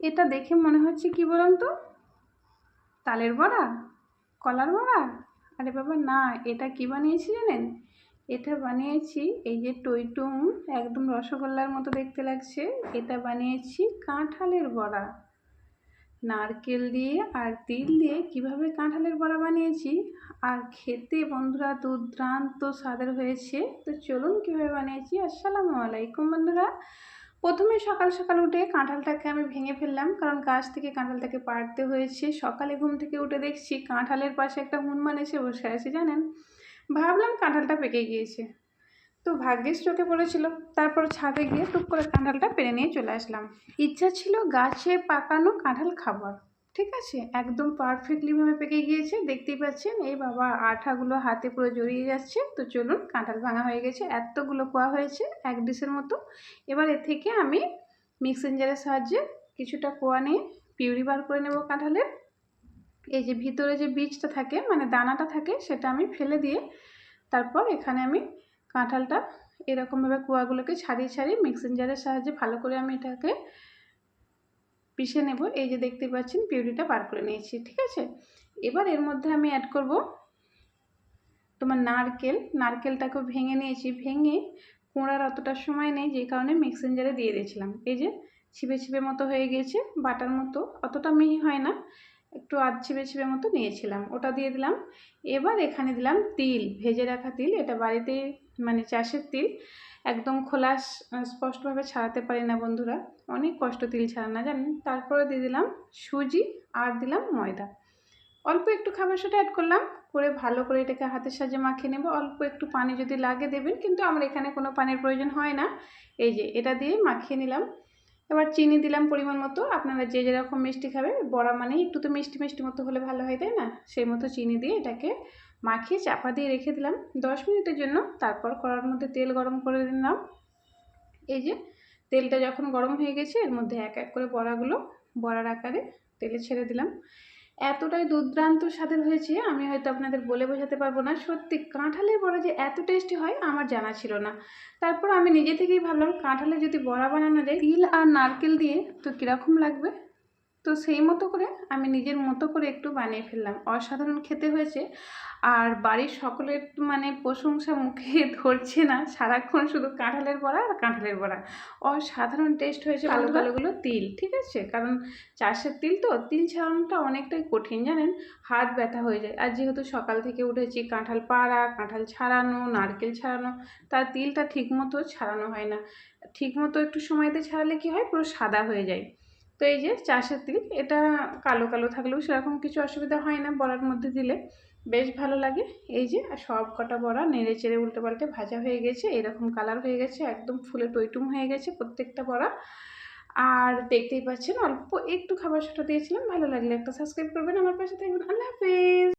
এটা দেখে মনে হচ্ছে কি বলুন তো, তালের বড়া, কলার বড়া। আরে বাবা না, এটা কি বানিয়েছি জানেন? এটা বানিয়েছি এই যে টইটুম, একদম রসগোল্লার মতো দেখতে লাগছে। এটা বানিয়েছি কাঁঠালের বড়া। নারকেল দিয়ে আর তিল দিয়ে কিভাবে কাঁঠালের বড়া বানিয়েছি, আর খেতে বন্ধুরা দুর্দান্ত স্বাদের হয়েছে। তো চলুন কীভাবে বানিয়েছি। আসসালামু আলাইকুম বন্ধুরা। প্রথমে সকাল সকাল উঠে কাঁঠালটাকে আমি ভেঙে ফেললাম, কারণ গাছ থেকে কাঁঠালটাকে পাড়তে হয়েছে। সকালে ঘুম থেকে উঠে দেখছি কাঁঠালের পাশে একটা হনুমান এসে বসে আছে জানেন। ভাবলাম কাঁঠালটা পেকে গিয়েছে, তো ভাগ্যিস চোখে পড়েছিল। তারপর ছাদে গিয়ে টুক করে কাঁঠালটা পেরে নিয়ে চলে আসলাম। ইচ্ছা ছিল গাছে পাকানো কাঁঠাল খাবার, ঠিক আছে, একদম পারফেক্টলিভাবে পেকে গিয়েছে। দেখতেই পাচ্ছেন এই বাবা আঠাগুলো হাতে পুরো জড়িয়ে যাচ্ছে। তো চলুন, কাঁঠাল ভাঙা হয়ে গেছে, এতগুলো কোয়া হয়েছে এক ডিশের মতো। এবার এর থেকে আমি মিক্সিং জারের সাহায্যে কিছুটা কোয়া নিয়ে পিউরি বার করে নেব কাঁঠালের। এই যে ভিতরে যে বীজটা থাকে মানে দানাটা থাকে সেটা আমি ফেলে দিয়ে তারপর এখানে আমি কাঁঠালটা এরকমভাবে কোয়াগুলোকে ছাড়িয়ে ছাড়িয়ে মিক্সিং জারের সাহায্যে ভালো করে আমি এটাকে পিষে নেব। এই যে দেখতে পাচ্ছেন পিউরিটা বার করে নিয়েছি, ঠিক আছে। এবার এর মধ্যে আমি অ্যাড করব তোমার নারকেলটাকেও ভেঙে নিয়েছি। ভেঙে কোড়ার অতটা সময় নেই, যে কারণে মিক্সিং জারে দিয়ে দিয়েছিলাম। এই যে ছিপে ছিপে মতো হয়ে গিয়েছে, বাটার মতো, অতটা মিহি হয় না, একটু আধ ছিপে ছিপে মতো নিয়েছিলাম, ওটা দিয়ে দিলাম। এবার এখানে দিলাম তিল, ভেজে রাখা তিল। এটা বাড়িতে মানে চাষের তিল, একদম খোলা স্পষ্টভাবে ছাড়াতে পারি না বন্ধুরা, অনেক কষ্ট তিল ছাড়ানো জানেন। তারপরে দিয়ে দিলাম সুজি আর দিলাম ময়দা। অল্প একটু খাবার সোডা অ্যাড করলাম, করে ভালো করে এটাকে হাতের সাহায্যে মাখিয়ে নেব। অল্প একটু পানি যদি লাগে দেবেন, কিন্তু আমার এখানে কোনো পানির প্রয়োজন হয় না। এই যে এটা দিয়ে মাখিয়ে নিলাম। এবার চিনি দিলাম পরিমাণ মতো, আপনারা যে যেরকম মিষ্টি খাবে, বড়া মানে একটু তো মিষ্টি মিষ্টি মতো হলে ভালো হয় তাই না, সেই মতো চিনি দিয়ে এটাকে মাখিয়ে চাপা দিয়ে রেখে দিলাম 10 মিনিটের জন্য। তারপর কড়ার মধ্যে তেল গরম করে দিলাম। এই যে তেলটা যখন গরম হয়ে গেছে, এর মধ্যে এক এক করে বড়াগুলো বড়ার আকারে তেলে ছেড়ে দিলাম। এতটাই দুর্দান্ত স্বাদের হয়েছে, আমি হয়তো আপনাদের বলে বোঝাতে পারবো না। সত্যি কাঁঠালের বড়া যে এত টেস্টি হয় আমার জানা ছিল না। তারপর আমি নিজে থেকেই ভাবলাম কাঁঠালে যদি বড়া বানানো যায় তিল আর নারকেল দিয়ে, তো কীরকম লাগবে। তো সেই মতো করে আমি নিজের মতো করে একটু বানিয়ে ফেললাম। অসাধারণ খেতে হয়েছে, আর বাড়ির সকলের মানে প্রশংসা মুখে ধরছে না, সারাক্ষণ শুধু কাঁঠালের বড়া আর কাঁঠালের বড়া। অসাধারণ টেস্ট হয়েছে। কালো কালোগুলো তিল, ঠিক আছে, কারণ চাষের তিল তো, তিল ছাড়ানোটা অনেকটাই কঠিন জানেন, হাত ব্যথা হয়ে যায়। আর যেহেতু সকাল থেকে উঠেছি কাঁঠাল পাড়া, কাঁঠাল ছাড়ানো, নারকেল ছাড়ানো, তার তিলটা ঠিকমতো ছাড়ানো হয় না। ঠিকমতো একটু সময়তে ছাড়ালে কি হয়, পুরো সাদা হয়ে যায়। তো এই যে চাষের তিল, এটা কালো কালো থাকলেও সেরকম কিছু অসুবিধা হয় না, বড়ার মধ্যে দিলে বেশ ভালো লাগে। এই যে সব কটা বড়া নেড়ে চেড়ে উল্টে পাল্টে ভাজা হয়ে গেছে, এরকম কালার হয়ে গেছে, একদম ফুলে টইটুম হয়ে গেছে প্রত্যেকটা বড়া। আর দেখতেই পাচ্ছেন অল্প একটু খাবার সোডা দিয়েছিলাম। ভালো লাগলে একটা সাবস্ক্রাইব করবেন, আমার পাশে থাকবেন। আল্লাহ হাফেজ।